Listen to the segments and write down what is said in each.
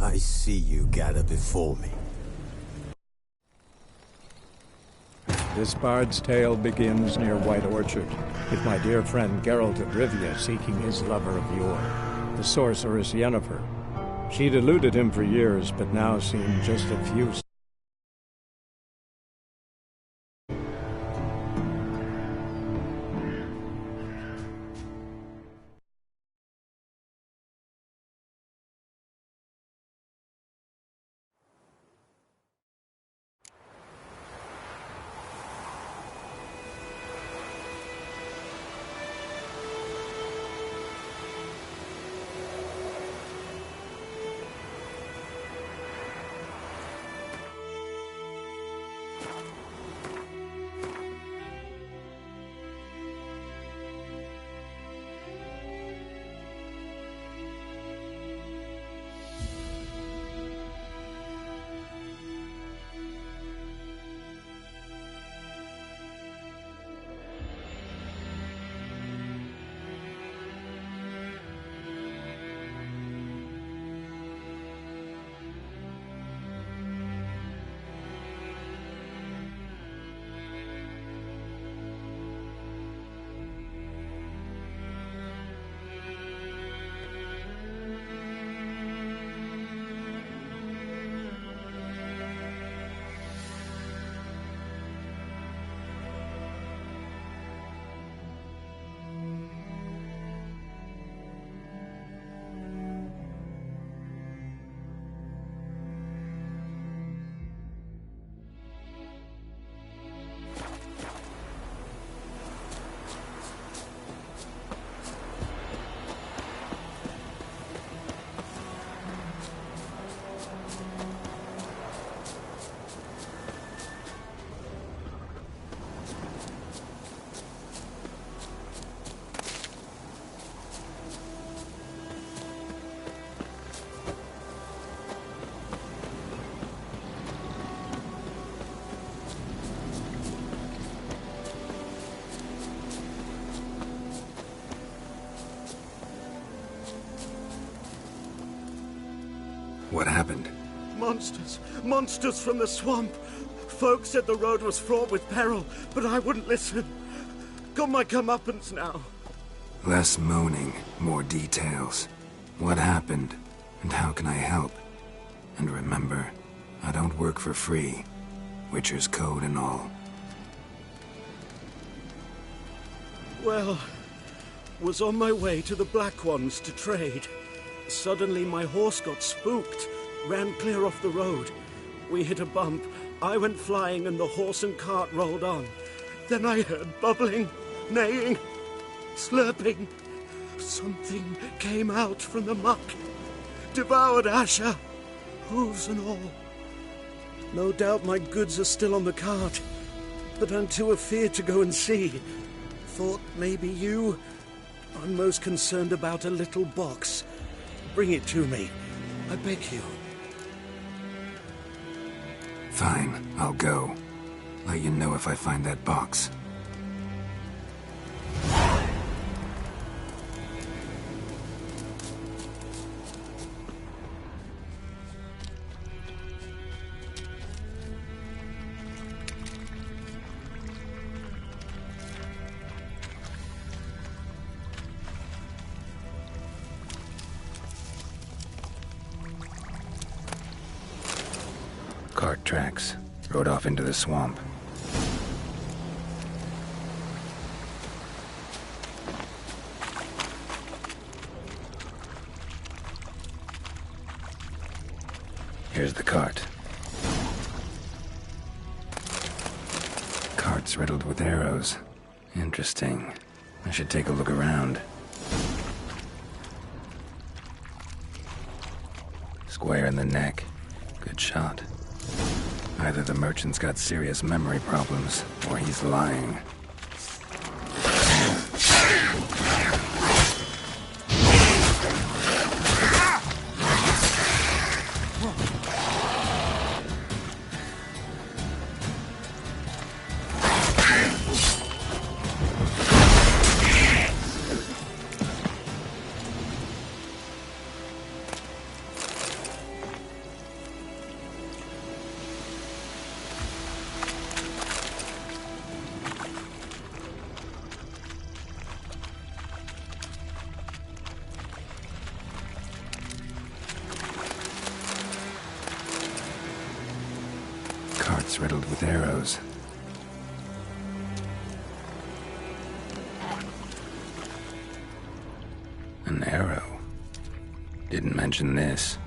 I see you gather before me. This bard's tale begins near White Orchard, with my dear friend Geralt of Rivia seeking his lover of yore, the sorceress Yennefer. She'd eluded him for years, but now seemed just a few What happened? Monsters! Monsters from the swamp! Folk said the road was fraught with peril, but I wouldn't listen. Got my comeuppance now. Less moaning, more details. What happened, and how can I help? And remember, I don't work for free. Witcher's code and all. Well, was on my way to the Black Ones to trade. Suddenly my horse got spooked, ran clear off the road. We hit a bump, I went flying and the horse and cart rolled on. Then I heard bubbling, neighing, slurping. Something came out from the muck, devoured Asher, hooves and all. No doubt my goods are still on the cart, but I'm too afeard to go and see. Thought maybe you... I'm most concerned about a little box. Bring it to me. I beg you. Fine, I'll go. Let you know if I find that box. Cart tracks. Rode off into the swamp. Here's the cart. Cart's riddled with arrows. Interesting. I should take a look around. Square in the neck. Good shot. Either the merchant's got serious memory problems, or he's lying. box riddled with arrows. An arrow. Didn't mention this.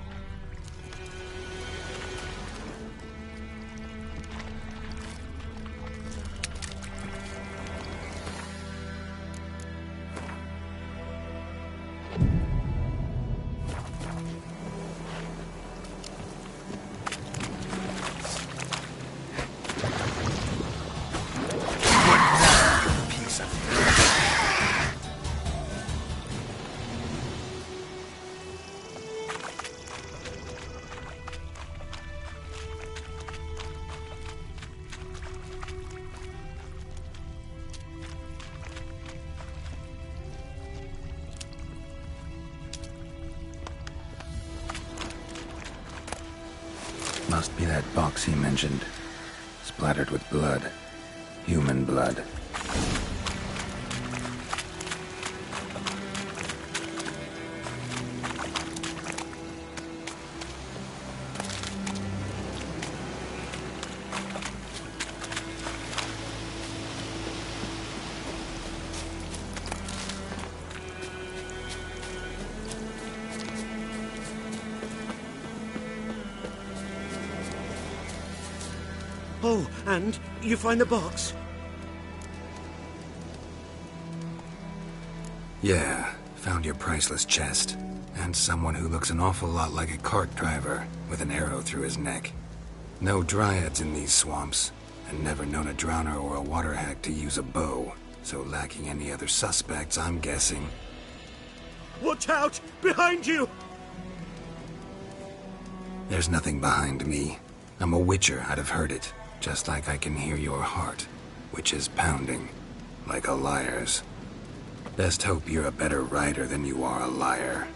Must be that box he mentioned. Splattered with blood. Human blood. Oh, and you find the box? Yeah, found your priceless chest. And someone who looks an awful lot like a cart driver, with an arrow through his neck. No dryads in these swamps, and never known a drowner or a water hack to use a bow. So lacking any other suspects, I'm guessing. Watch out! Behind you! There's nothing behind me. I'm a witcher, I'd have heard it. Just like I can hear your heart, which is pounding, like a liar's. Best hope you're a better rider than you are a liar.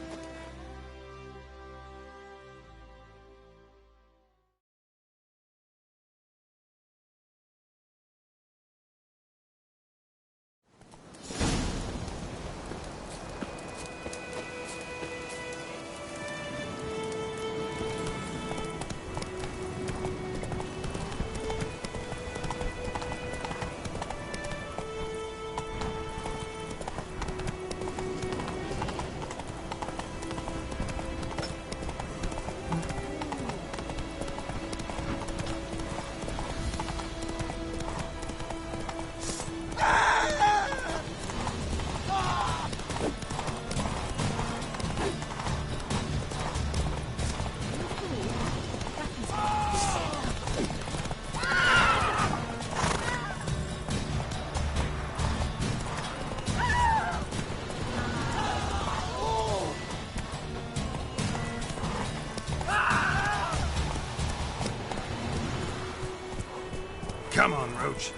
Come on, Roach.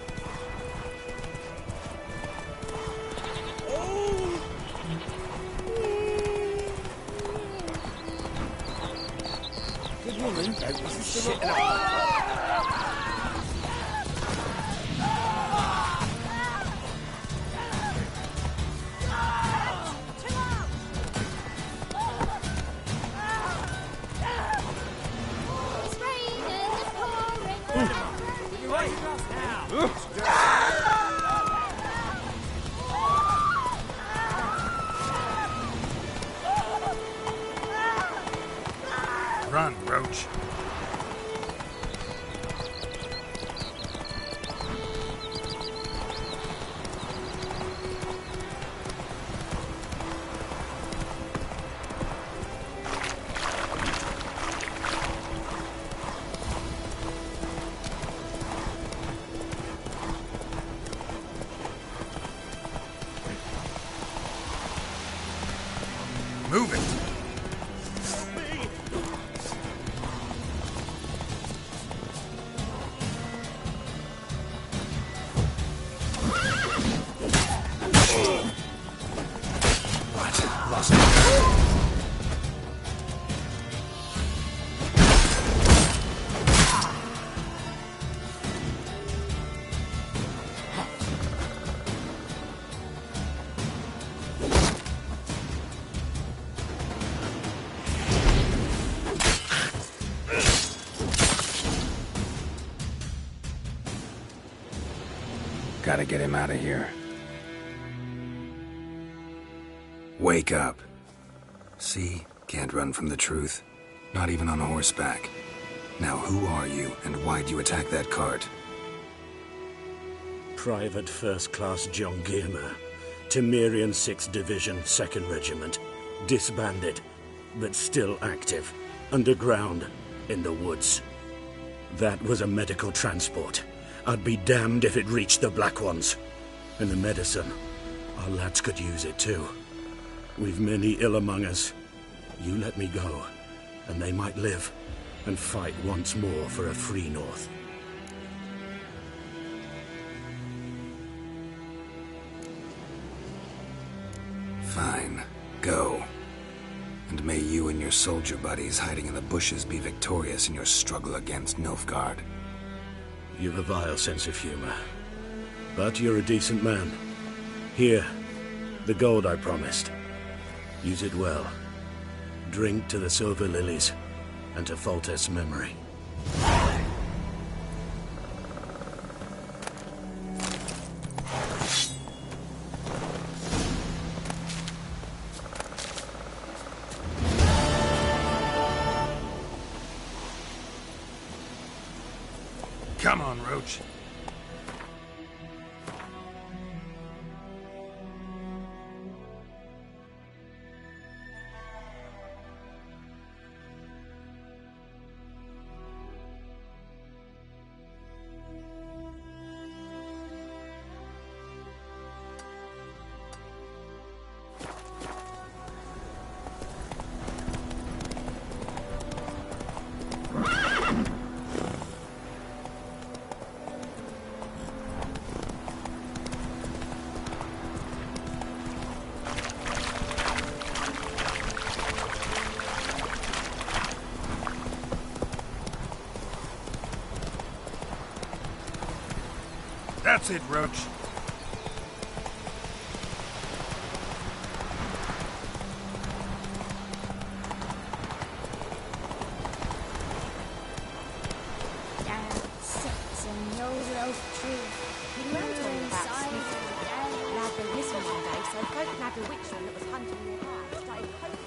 Good woman. Shit. Run, Roach. Move it. gotta get him out of here. Wake up. See? Can't run from the truth. Not even on horseback. Now who are you, and why'd you attack that cart? Private First Class John Giermer, Temerian 6th Division, 2nd Regiment. Disbanded, but still active. Underground, in the woods. That was a medical transport. I'd be damned if it reached the Black Ones. And the medicine, our lads could use it too. We've many ill among us. You let me go, and they might live, and fight once more for a free North. Fine. Go. And may you and your soldier buddies hiding in the bushes be victorious in your struggle against Nilfgaard. You've a vile sense of humor. But you're a decent man. Here, the gold I promised. Use it well. Drink to the silver lilies, and to Foltest's memory. Come on, Roach. That's it, Roach. Sits in the old oak tree. You learned all about Smithy. And I've been missing one day, so folk nabbed a witchman that was hunting your house. Started poking.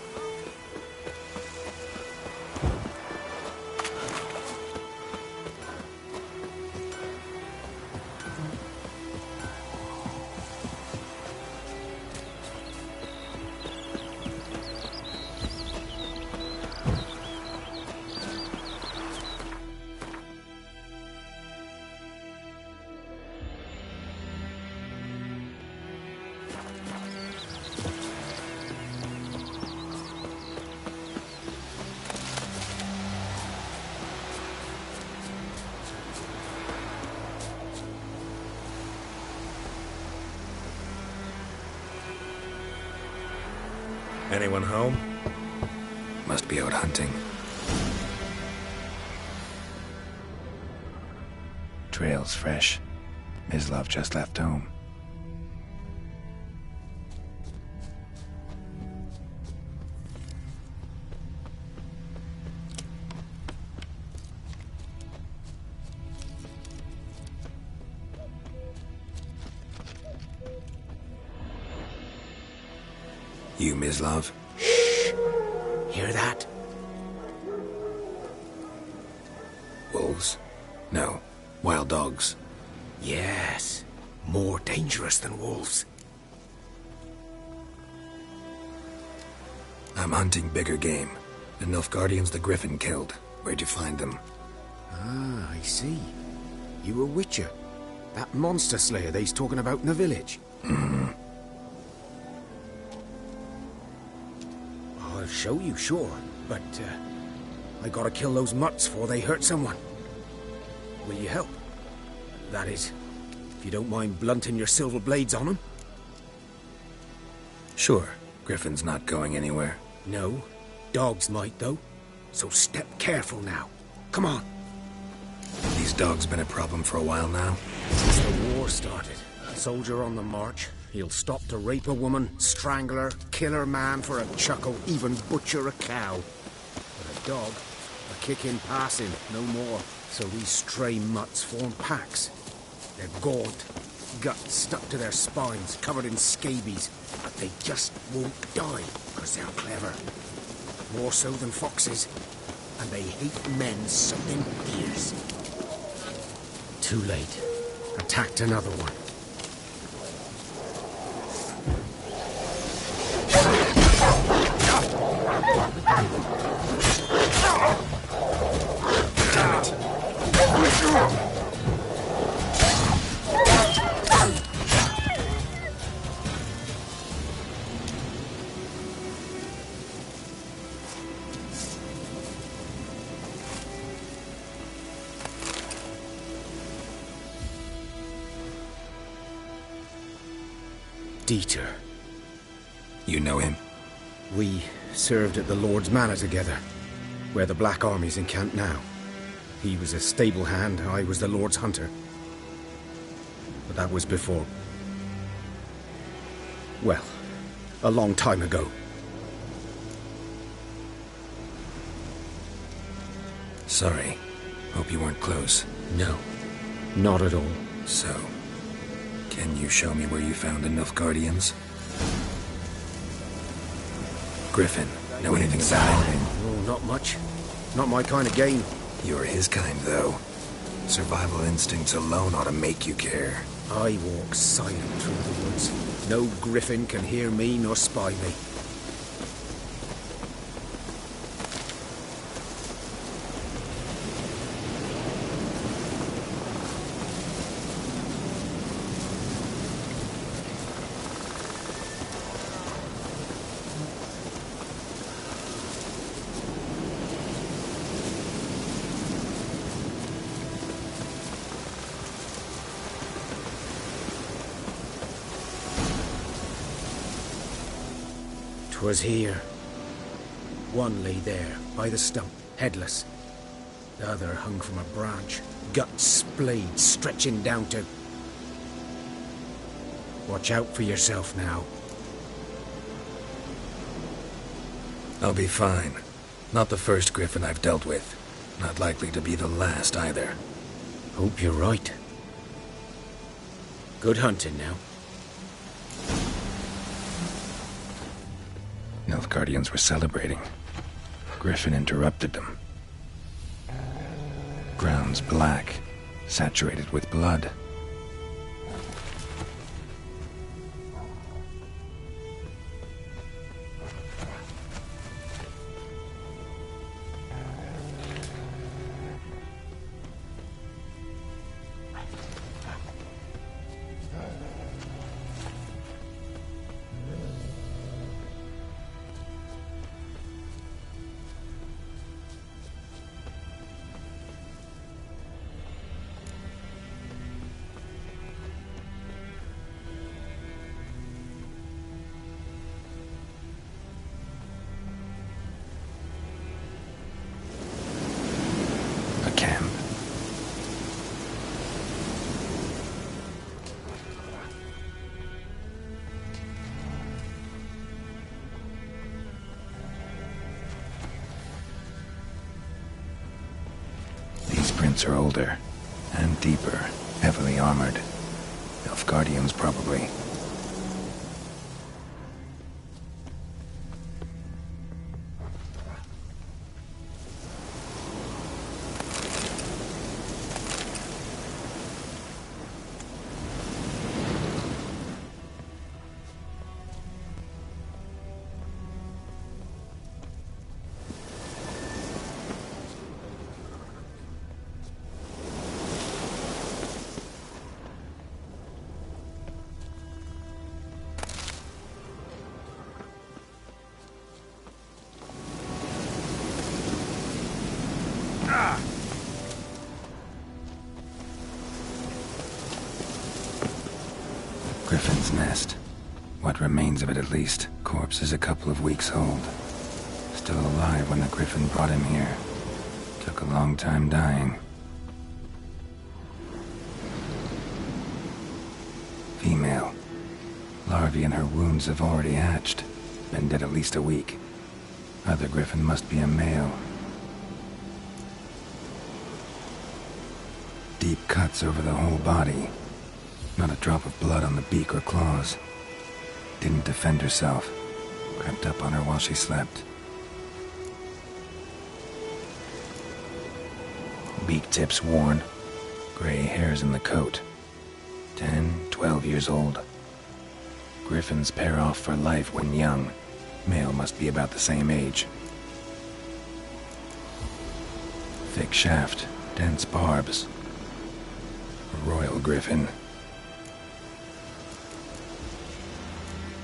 Anyone home? Must be out hunting. Trail's fresh. Mislav just left home. You, Mislav? Shh! Hear that? Wolves? No. Wild dogs. Yes. More dangerous than wolves. I'm hunting bigger game. The Nilfgaardians the Griffin killed. Where'd you find them? Ah, I see. You a witcher. That monster slayer they's talking about in the village. Mm-hmm. I'll show you, sure. But, I gotta kill those mutts before they hurt someone. Will you help? That is, if you don't mind blunting your silver blades on them. Sure. Griffin's not going anywhere. No. Dogs might, though. So step careful now. Come on. These dogs been a problem for a while now? Since the war started. A soldier on the march. He'll stop to rape a woman, strangle her, kill her man for a chuckle, even butcher a cow. But a dog, a kick in passing, no more. So these stray mutts form packs. They're gaunt, guts stuck to their spines, covered in scabies. But they just won't die, because they're clever. More so than foxes. And they hate men something fierce. Too late. Attacked another one. Damn it. Dieter. You know him? We served at the Lord's Manor together, where the Black Army's encamped now. He was a stable hand, I was the Lord's hunter. But that was before... well, a long time ago. Sorry. Hope you weren't close. No, not at all. So, can you show me where you found the Nilfgaardians? Griffin, know anything about him? Oh, not much. Not my kind of game. You're his kind, though. Survival instincts alone ought to make you care. I walk silent through the woods. No griffin can hear me nor spy me. 'Twas here. One lay there, by the stump, headless. The other hung from a branch, guts splayed, stretching down to... Watch out for yourself now. I'll be fine. Not the first griffin I've dealt with. Not likely to be the last, either. Hope you're right. Good hunting now. Nilfgaardians were celebrating. Griffin interrupted them. Ground's black, saturated with blood. Are older and deeper, heavily armored. Nilfgaardians, probably. Griffin's nest. What remains of it, at least. Corpse is a couple of weeks old. Still alive when the griffin brought him here. Took a long time dying. Female. Larvae in her wounds have already hatched. Been dead at least a week. Other griffin must be a male. Deep cuts over the whole body. Not a drop of blood on the beak or claws. Didn't defend herself. Crept up on her while she slept. Beak tips worn. Gray hairs in the coat. 10, 12 years old. Griffins pair off for life when young. Male must be about the same age. Thick shaft, dense barbs. A royal griffin.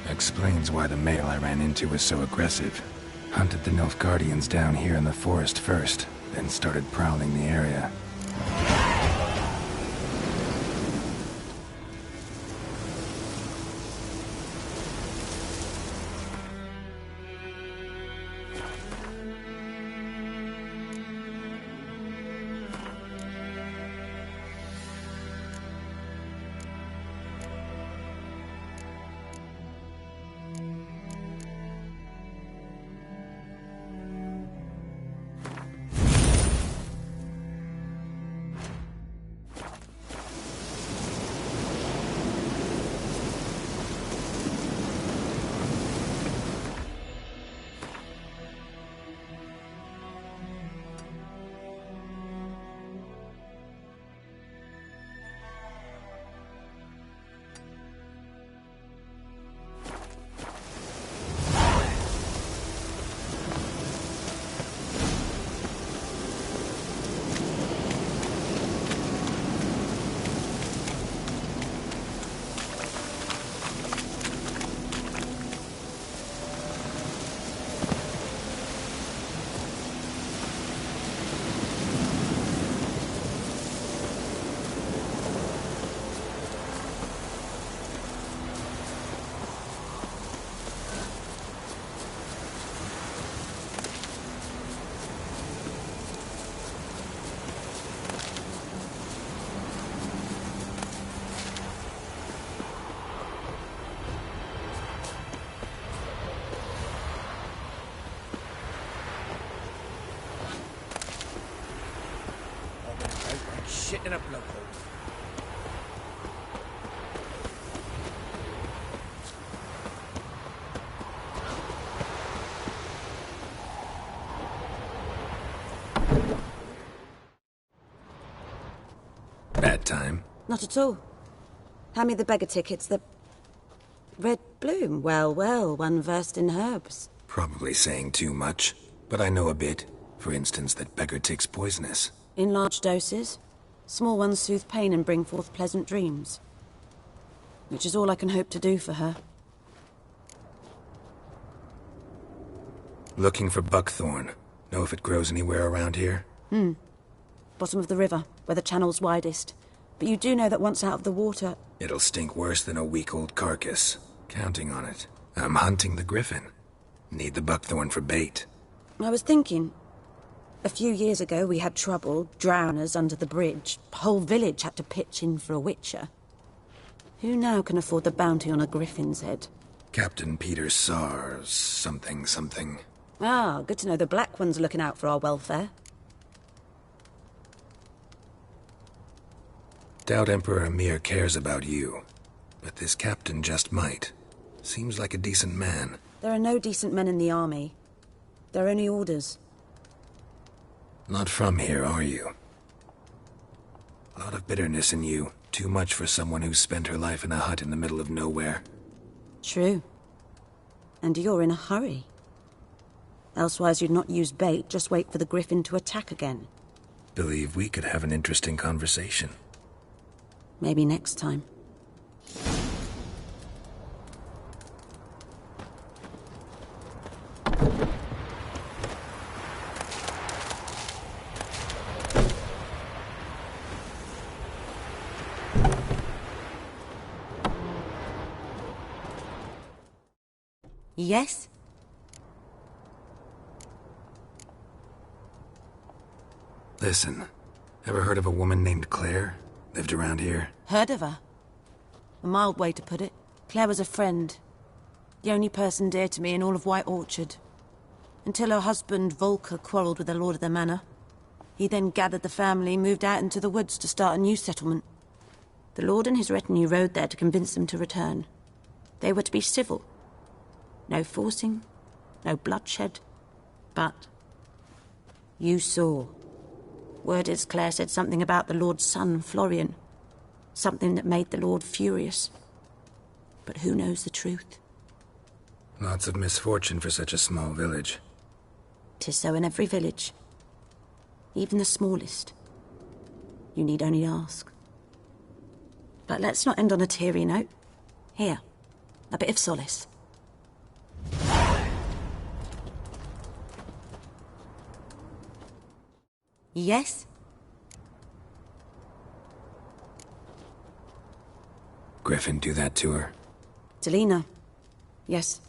Explains why the male I ran into was so aggressive. Hunted the Nilfgaardians down here in the forest first, then started prowling the area. Shit in a bloke hole. Bad time. Not at all. Hand me the beggar tickets, the... Red bloom. Well, well, one versed in herbs. Probably saying too much, but I know a bit. For instance, that beggar tick's poisonous. In large doses. Small ones soothe pain and bring forth pleasant dreams. Which is all I can hope to do for her. Looking for buckthorn. Know if it grows anywhere around here? Bottom of the river, where the channel's widest. But you do know that once out of the water... It'll stink worse than a week-old carcass. Counting on it. I'm hunting the griffin. Need the buckthorn for bait. I was thinking... A few years ago we had trouble, drowners under the bridge. Whole village had to pitch in for a witcher. Who now can afford the bounty on a griffin's head? Captain Peter Sars, something. Ah, good to know the Black One's looking out for our welfare. Doubt Emperor Emir cares about you. But this captain just might. Seems like a decent man. There are no decent men in the army. There are only orders. Not from here, are you? A lot of bitterness in you. Too much for someone who spent her life in a hut in the middle of nowhere. True. And you're in a hurry. Elsewise you'd not use bait, just wait for the griffin to attack again. Believe we could have an interesting conversation. Maybe next time. Yes? Listen, ever heard of a woman named Claire? Lived around here? Heard of her? A mild way to put it. Claire was a friend. The only person dear to me in all of White Orchard. Until her husband, Volker, quarrelled with the lord of the manor. He then gathered the family, moved out into the woods to start a new settlement. The Lord and his retinue rode there to convince them to return. They were to be civil. No forcing, no bloodshed. But you saw. Word is Claire said something about the Lord's son, Florian. Something that made the Lord furious. But who knows the truth? Lots of misfortune for such a small village. 'Tis so in every village. Even the smallest. You need only ask. But let's not end on a teary note. Here, a bit of solace. Yes? Griffin do that to her? Delina. Yes.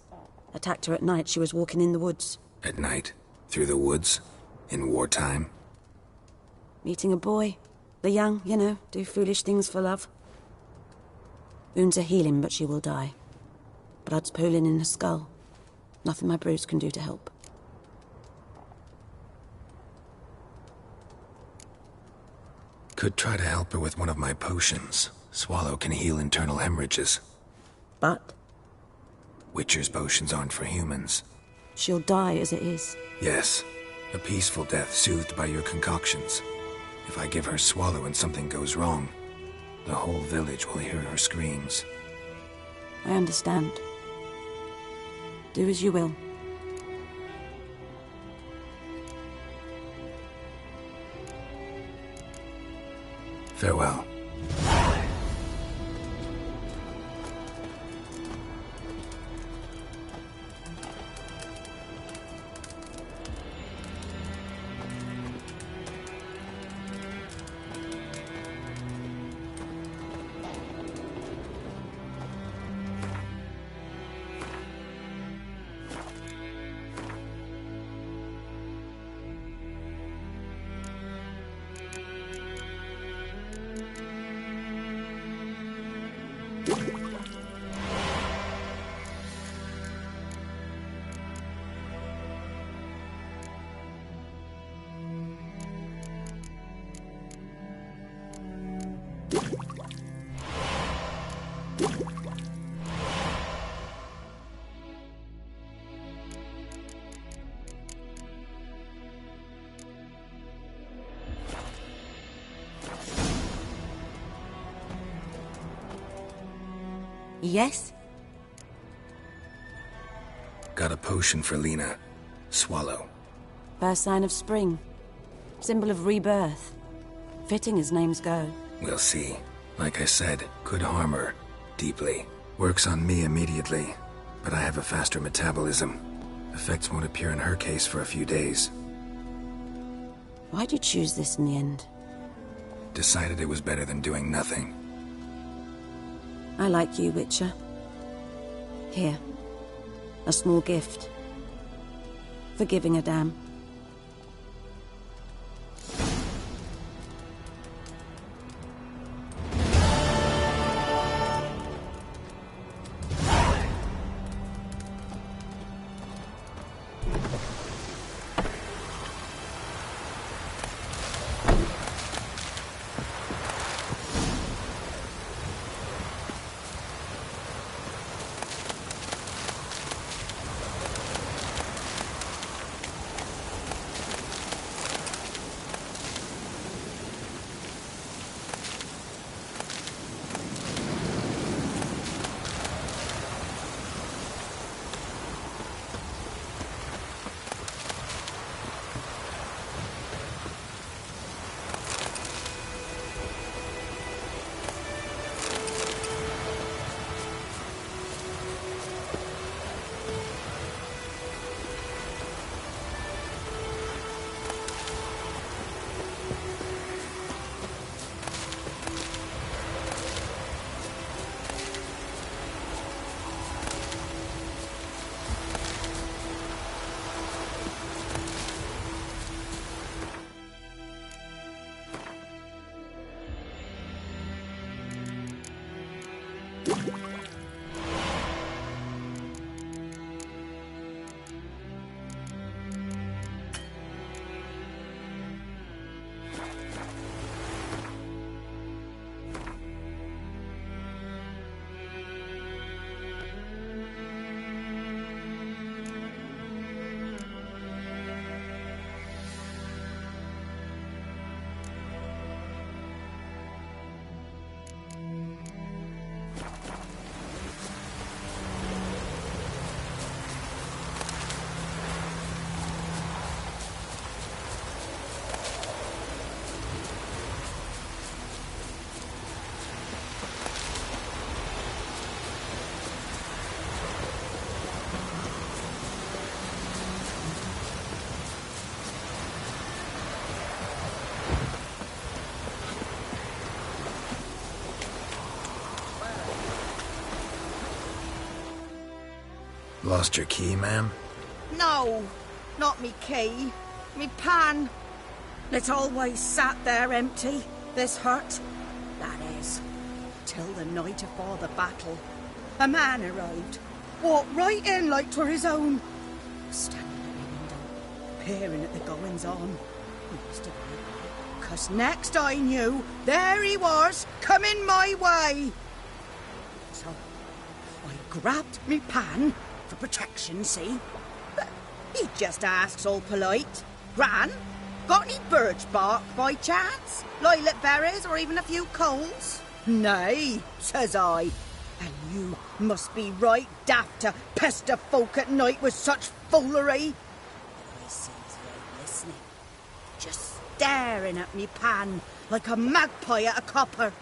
Attacked her at night. She was walking in the woods. At night? Through the woods? In wartime? Meeting a boy. The young, you know, do foolish things for love. Wounds are healing, but she will die. Blood's pooling in her skull. Nothing my bruise can do to help. Could try to help her with one of my potions. Swallow can heal internal hemorrhages. But Witcher's potions aren't for humans. she'll die as it is. Yes, a peaceful death soothed by your concoctions. If I give her Swallow and something goes wrong, the whole village will hear her screams. I understand. Do as you will. Farewell. Yes? Got a potion for Lena. Swallow. First sign of spring. Symbol of rebirth. Fitting as names go. We'll see. Like I said, could harm her. Deeply. Works on me immediately, but I have a faster metabolism. Effects won't appear in her case for a few days. Why'd you choose this in the end? Decided it was better than doing nothing. I like you, Witcher. Here. A small gift. For giving a damn. Lost your key, ma'am? No, not me key. Me pan. It's always sat there empty, this hut. That is, till the night afore the battle. A man arrived, walked right in like 'twere his own. Standing at the window, peering at the goings-on. He must have been, 'cause next I knew, there he was, coming my way. So, I grabbed me pan, for protection, see? But he just asks all polite, Gran, got any birch bark by chance? Lilac berries or even a few coals? Nay, says I. And you must be right daft to pester folk at night with such foolery. I sees he ain't listening, just staring at me pan like a magpie at a copper.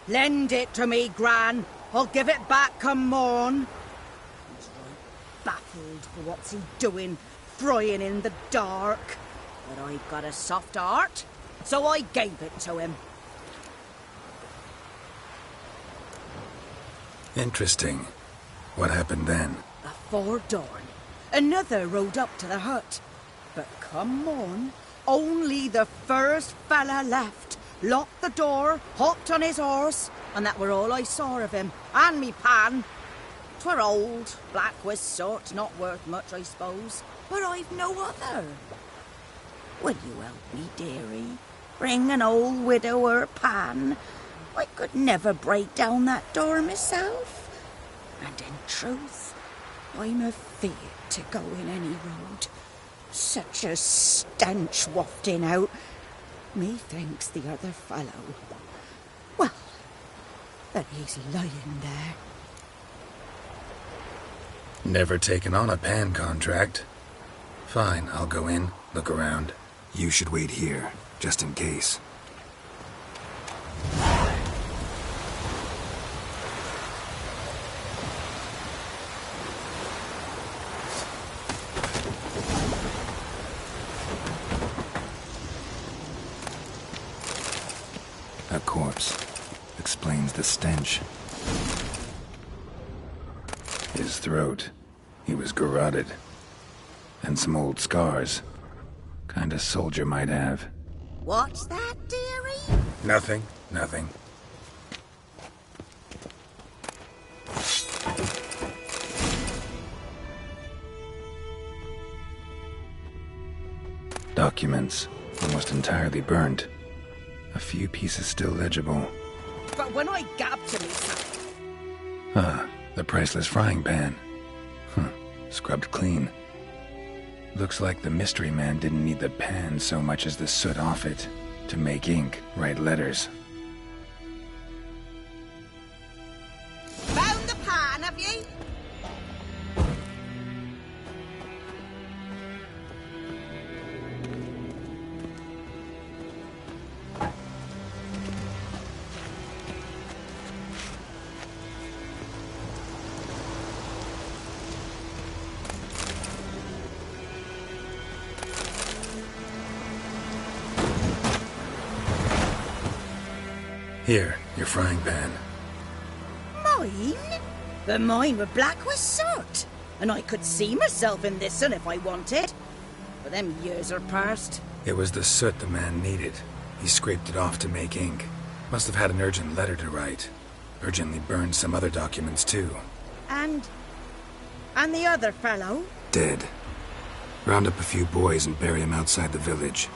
Lend it to me, Gran. I'll give it back come morn. He's right baffled for what's he doing, frying in the dark. But I've got a soft heart, so I gave it to him. Interesting. What happened then? Afore dawn, another rode up to the hut. But come morn, only the first fella left. Locked the door, hopped on his horse, and that were all I saw of him, and me pan. 'Twere old, black with sort, not worth much, I suppose, but I've no other. Will you help me, dearie? Bring an old widower pan. I could never break down that door myself. And in truth, I'm afeard to go in any road. Such a stench wafting out. Methinks the other fellow, well, that he's lying there. Never taken on a pan contract. Fine, I'll go in, look around. You should wait here, just in case. A corpse. Explains the stench. His throat. He was garroted. And some old scars. Kind of soldier might have. What's that, dearie? Nothing. Documents. Almost entirely burnt. A few pieces still legible. But when I gabbed to myself... Ah, the priceless frying pan. Scrubbed clean. Looks like the mystery man didn't need the pan so much as the soot off it to make ink, write letters. Found the pan, have you? Here, your frying pan. Mine? But mine were black with soot. And I could see myself in this one if I wanted. But them years are past. It was the soot the man needed. He scraped it off to make ink. Must have had an urgent letter to write. Urgently burned some other documents too. And the other fellow? Dead. Round up a few boys and bury him outside the village.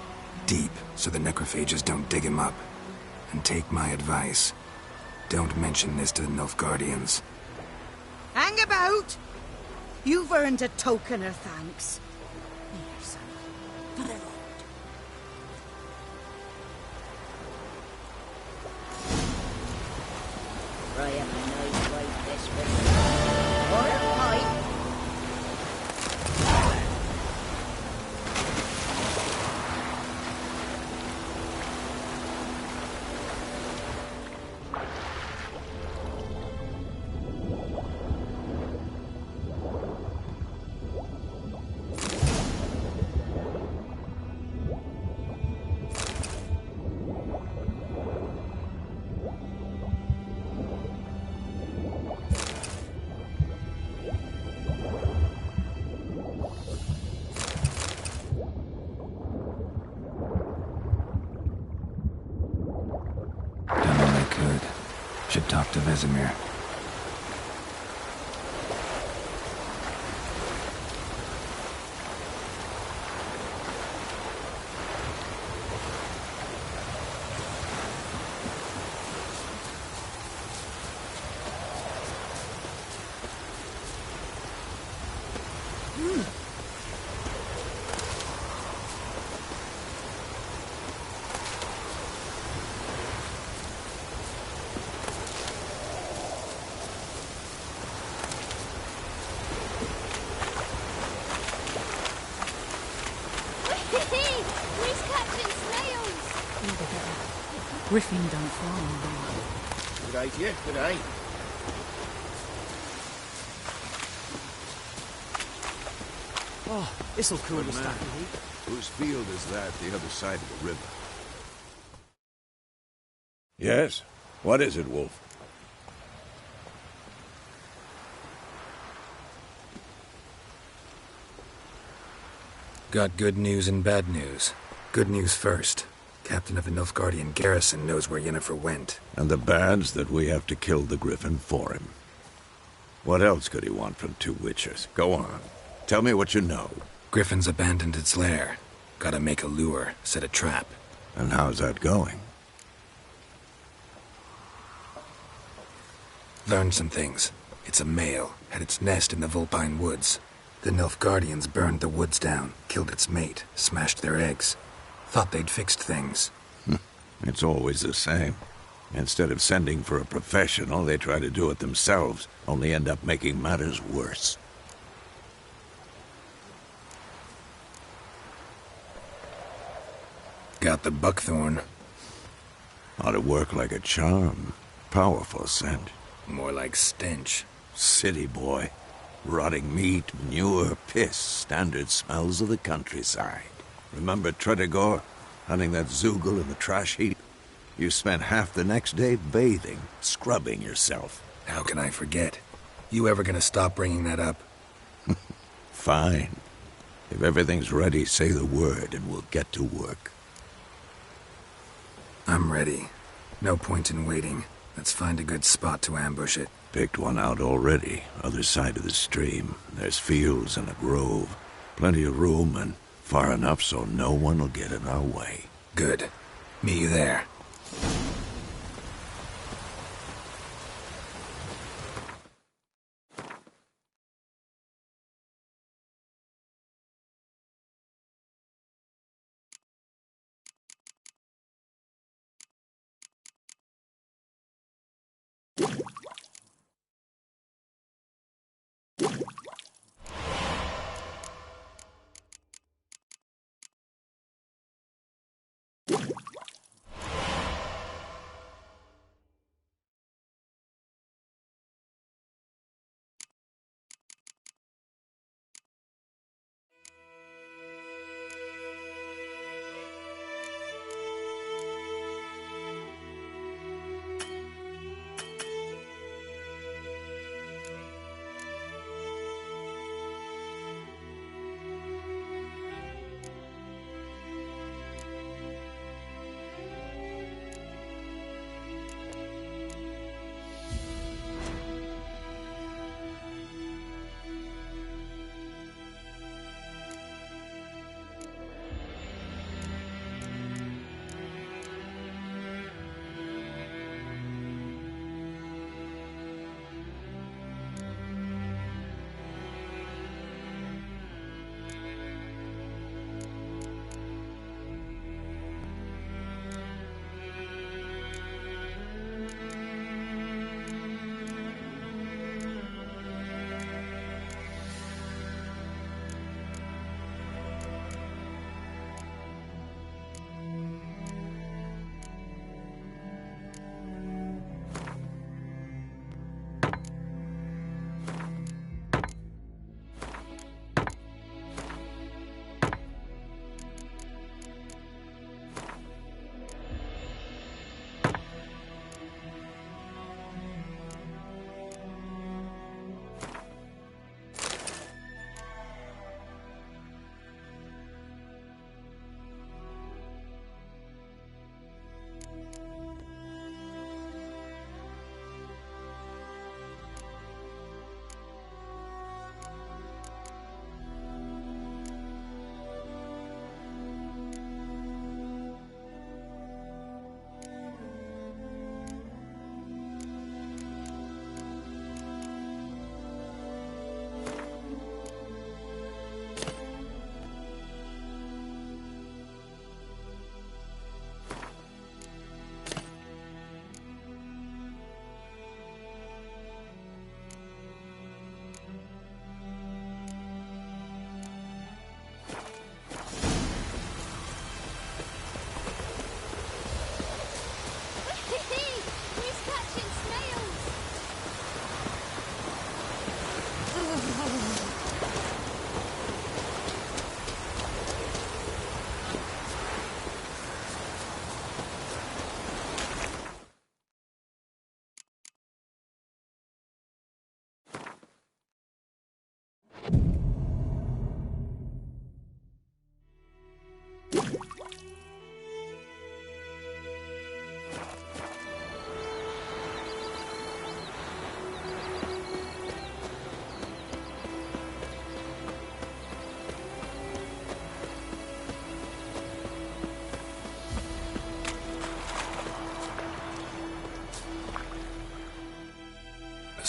Deep, so the necrophages don't dig him up. And take my advice. Don't mention this to the Nilfgaardians. Hang about! You've earned a token of thanks. Here, son, for the road. Try up a nice right this way. Or a pipe. talk to Vesemir. Who's catching snails? Griffin don't fly on them. Good eye to you, good eye. Oh, this'll cool the stack of heat. Whose field is that, the other side of the river? Yes? What is it, Wolf? Got good news and bad news. Good news first. Captain of the Nilfgaardian garrison knows where Yennefer went. And the bad's that we have to kill the Griffin for him. What else could he want from two witchers? Go on. Tell me what you know. Griffin's abandoned its lair. Gotta make a lure, set a trap. And how's that going? Learned some things. It's a male, had its nest in the Vulpine Woods. The Nilfgaardians burned the woods down, killed its mate, smashed their eggs. Thought they'd fixed things. It's always the same. Instead of sending for a professional, they try to do it themselves, only end up making matters worse. Got the buckthorn. Ought to work like a charm. Powerful scent. More like stench. City boy. Rotting meat, manure, piss, standard smells of the countryside. Remember Tretogor? Hunting that Zoogle in the trash heap? You spent half the next day bathing, scrubbing yourself. How can I forget? You ever gonna stop bringing that up? Fine. If everything's ready, say the word and we'll get to work. I'm ready. No point in waiting. Let's find a good spot to ambush it. Picked one out already, other side of the stream. There's fields and a grove. Plenty of room and far enough so no one will get in our way. Good. Meet you there.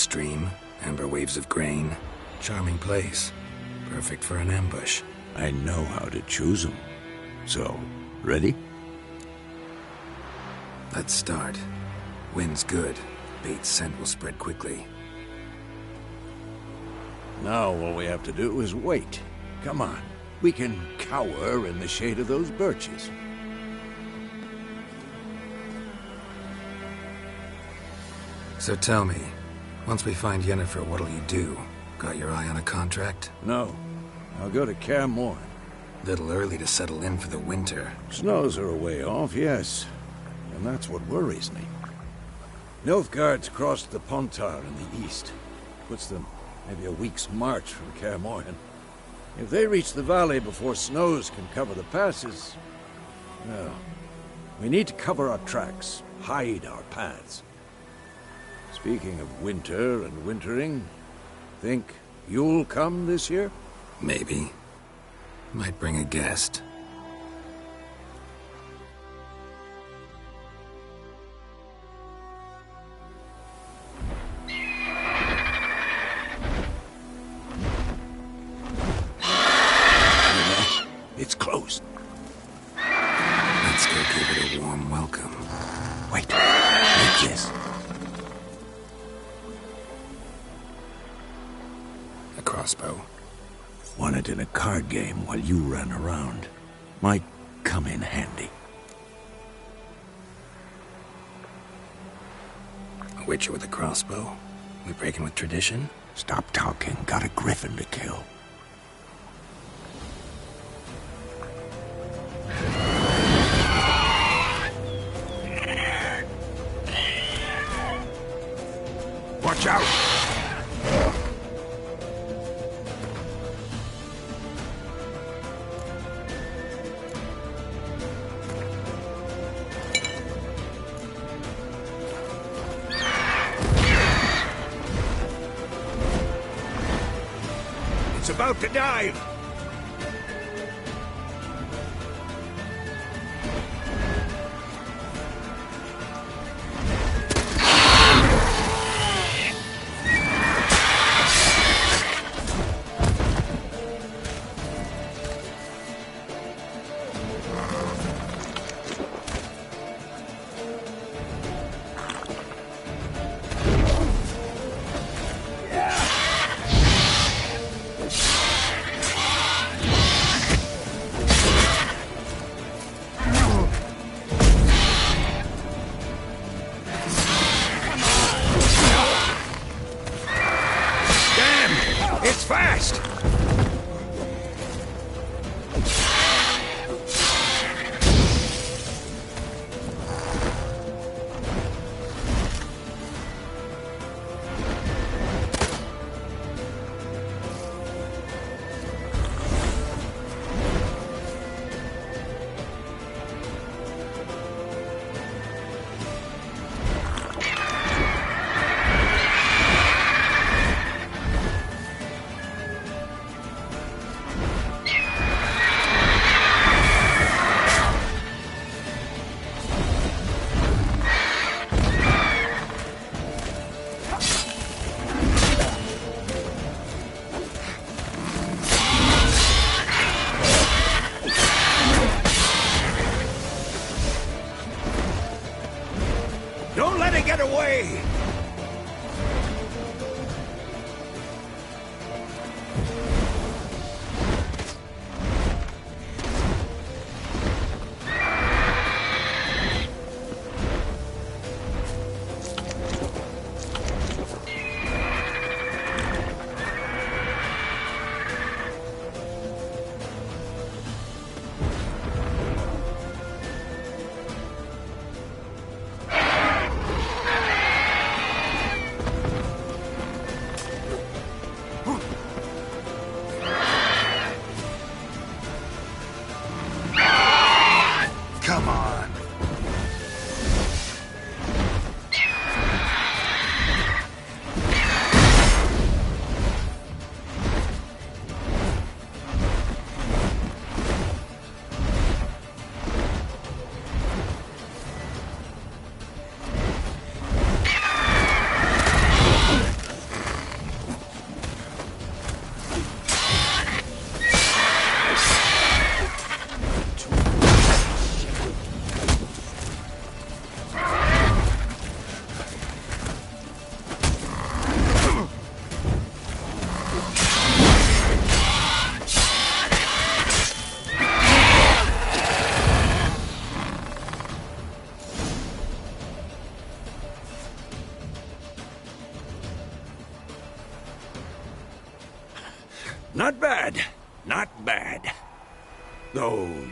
stream, amber waves of grain. Charming place. Perfect for an ambush. I know how to choose them. So, ready? Let's start. Wind's good. Bait's scent will spread quickly. Now all we have to do is wait. Come on. We can cower in the shade of those birches. So tell me, once we find Yennefer, what'll you do? Got your eye on a contract? No. I'll go to Karin. Little early to settle in for the winter. Snows are a way off, yes. And that's what worries me. Nilfgaard's crossed the Pontar in the east. Puts them maybe a week's march from Kaer. If they reach the valley before snows can cover the passes, well, we need to cover our tracks, hide our paths. Speaking of winter and wintering, think you'll come this year? Maybe. Might bring a guest. It's close. Let's go give it a warm welcome. Wait. Like this. A crossbow. Won it in a card game while you ran around. Might come in handy. A witcher with a crossbow? We breaking with tradition? Stop talking. Got a griffin to kill. Watch out! It's about to dive! It's fast! Don't let it get away!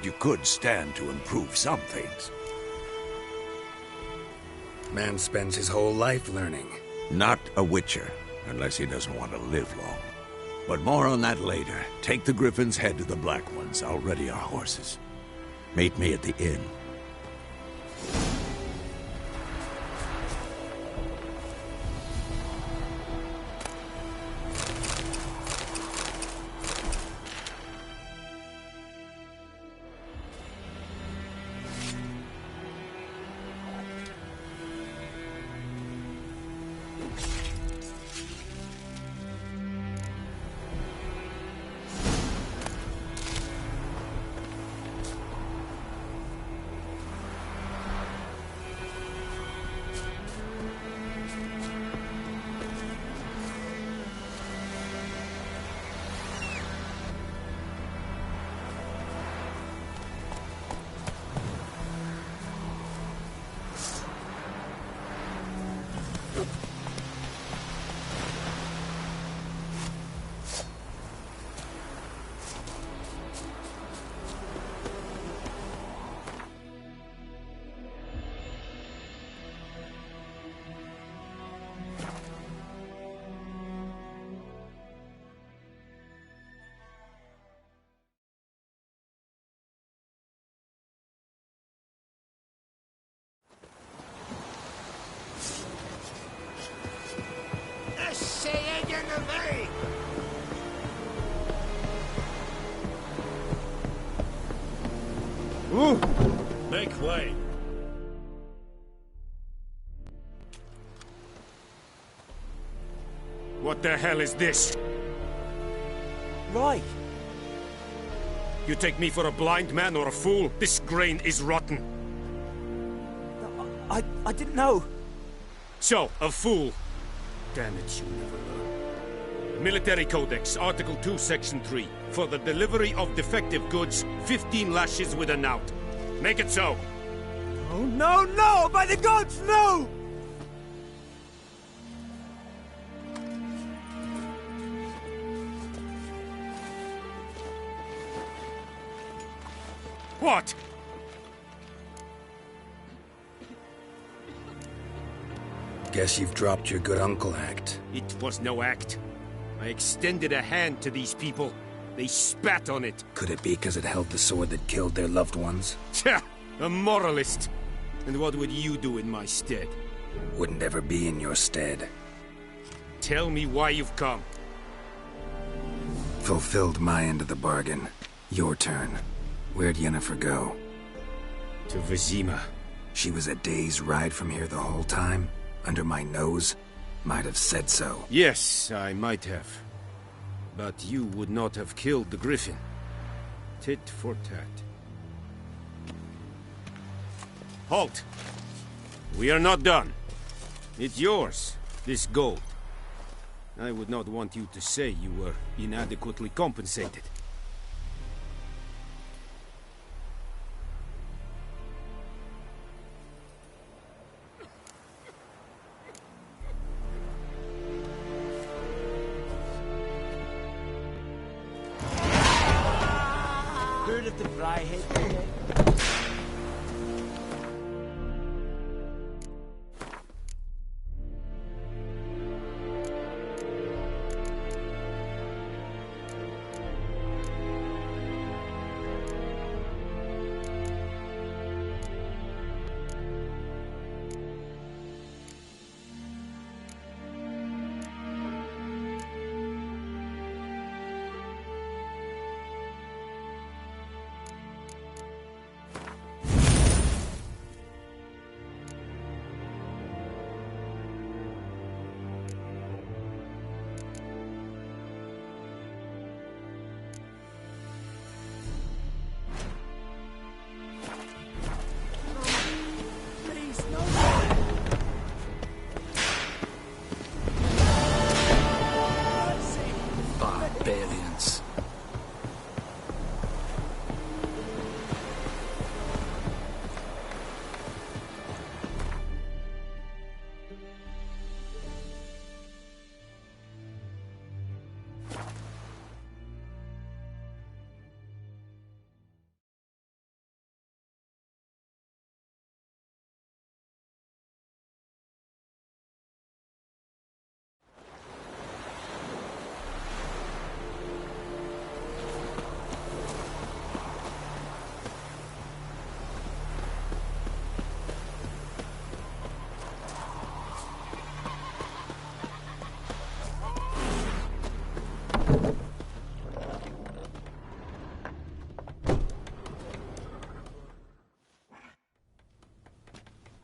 you could stand to improve some things. Man spends his whole life learning. Not a witcher, unless he doesn't want to live long. But more on that later. Take the Griffin's head to the Black Ones. I'll ready our horses. Meet me at the inn. Make way. What the hell is this? Right. You take me for a blind man or a fool? This grain is rotten. I didn't know. So, a fool. Damn it, you never learn. Military Codex, Article 2, Section 3. For the delivery of defective goods, 15 lashes with a knout. Make it so. Oh, no, no! By the gods, no! What? Guess you've dropped your good uncle act. It was no act. I extended a hand to these people. They spat on it. Could it be because it held the sword that killed their loved ones? Tja, a moralist. And what would you do in my stead? Wouldn't ever be in your stead. Tell me why you've come. Fulfilled my end of the bargain. Your turn. Where'd Yennefer go? To Vizima. She was a day's ride from here the whole time? Under my nose? Might have said so. Yes, I might have. But you would not have killed the Griffin. Tit for tat. Halt! We are not done. It's yours, this gold. I would not want you to say you were inadequately compensated. Heard of the Fryhead today?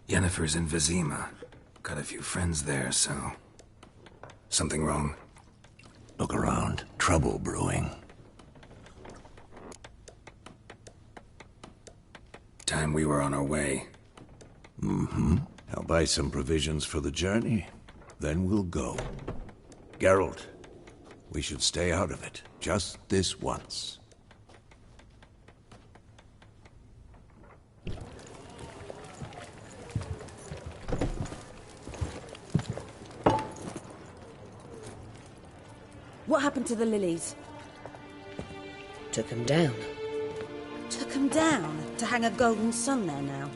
Yennefer's in Vizima. Got a few friends there, so... Something wrong? Look around. Trouble brewing. Time we were on our way. Mm-hmm. I'll buy some provisions for the journey. Then we'll go. Geralt, we should stay out of it. Just this once. What happened to the lilies? Took him down. Took them down to hang a golden sun there now.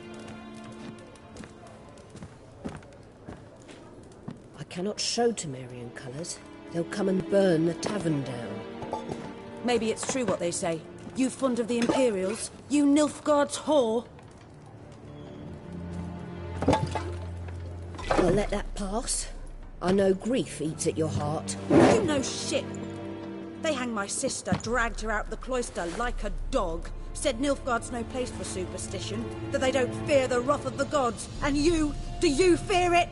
I cannot show Temerian colours. They'll come and burn the tavern down. Maybe it's true what they say. You fond of the Imperials? You Nilfgaard's whore? I'll let that pass. I know grief eats at your heart. You know shit. They hanged my sister, dragged her out the cloister like a dog. Said Nilfgaard's no place for superstition, that they don't fear the wrath of the gods. And you, do you fear it?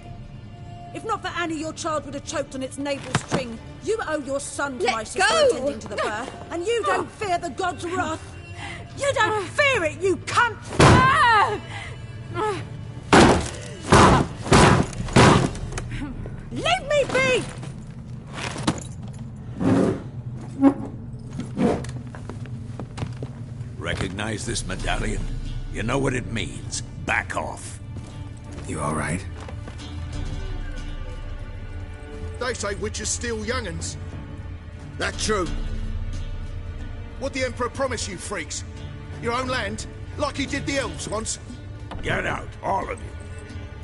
If not for Annie, your child would have choked on its navel string. You owe your son to my sister attending to the birth, and you don't fear the gods' wrath. You don't fear it, you cunt! Leave me be! Recognize this medallion? You know what it means. Back off. You all right? They say witches steal young'uns. That true? What the Emperor promise you, freaks? Your own land? Like he did the elves once? Get out, all of you.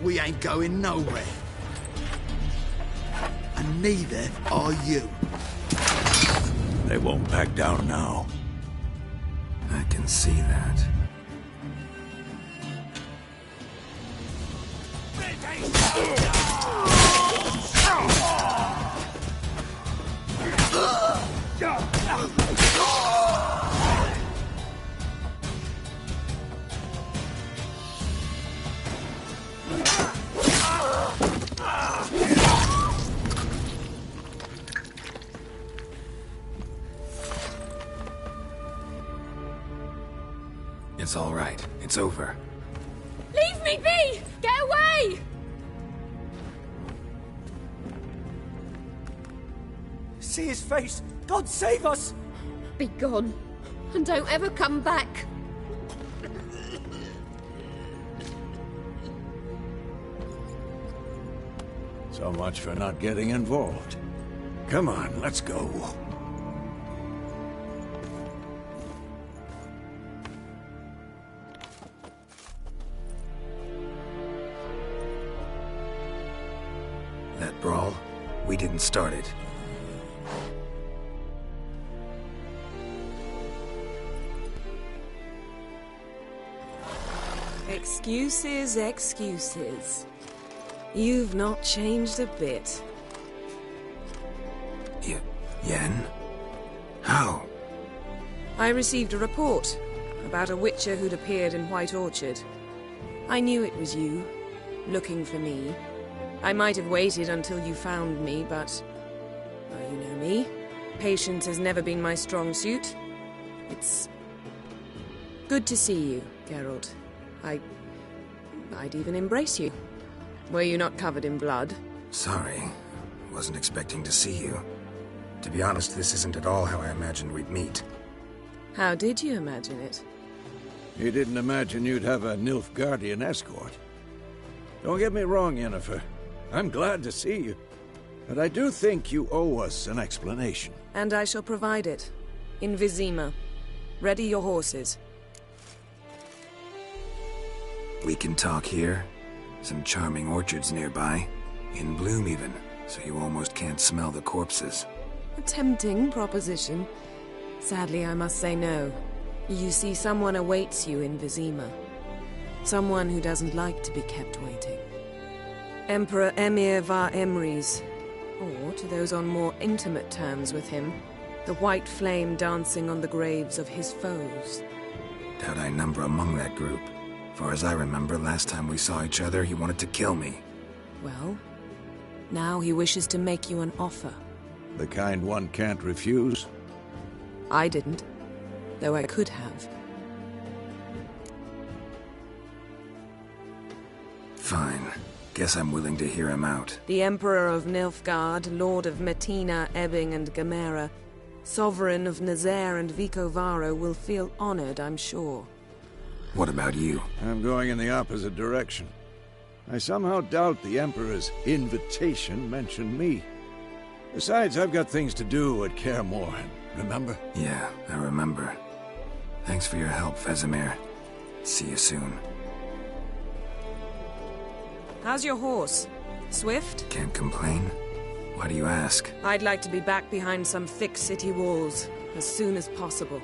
We ain't going nowhere. And neither are you. They won't back down now. I can see that. It's all right. It's over. Leave me be! Get away! See his face! God save us! Be gone, and don't ever come back. So much for not getting involved. Come on, let's go. That brawl, we didn't start it. Excuses, excuses. You've not changed a bit. Yen? How? I received a report about a witcher who'd appeared in White Orchard. I knew it was you, looking for me. I might have waited until you found me, but... well, you know me. Patience has never been my strong suit. It's... good to see you, Geralt. I'd even embrace you. Were you not covered in blood? Sorry. Wasn't expecting to see you. To be honest, this isn't at all how I imagined we'd meet. How did you imagine it? You didn't imagine you'd have a Nilfgaardian escort. Don't get me wrong, Yennefer. I'm glad to see you. But I do think you owe us an explanation. And I shall provide it. In Vizima. Ready your horses. We can talk here. Some charming orchards nearby. In bloom even, so you almost can't smell the corpses. A tempting proposition. Sadly, I must say no. You see, someone awaits you in Vizima. Someone who doesn't like to be kept waiting. Emperor Emir var Emrys, or to those on more intimate terms with him, the white flame dancing on the graves of his foes. Doubt I number among that group. Far as I remember, last time we saw each other, he wanted to kill me. Well, now he wishes to make you an offer. The kind one can't refuse? I didn't, though I could have. Fine. Guess I'm willing to hear him out. The Emperor of Nilfgaard, Lord of Metina, Ebbing, and Gamera, Sovereign of Nazaire and Vicovaro will feel honored, I'm sure. What about you? I'm going in the opposite direction. I somehow doubt the Emperor's invitation mentioned me. Besides, I've got things to do at Kaer Morhen, remember? Yeah, I remember. Thanks for your help, Vesemir. See you soon. How's your horse? Swift? Can't complain. Why do you ask? I'd like to be back behind some thick city walls, as soon as possible.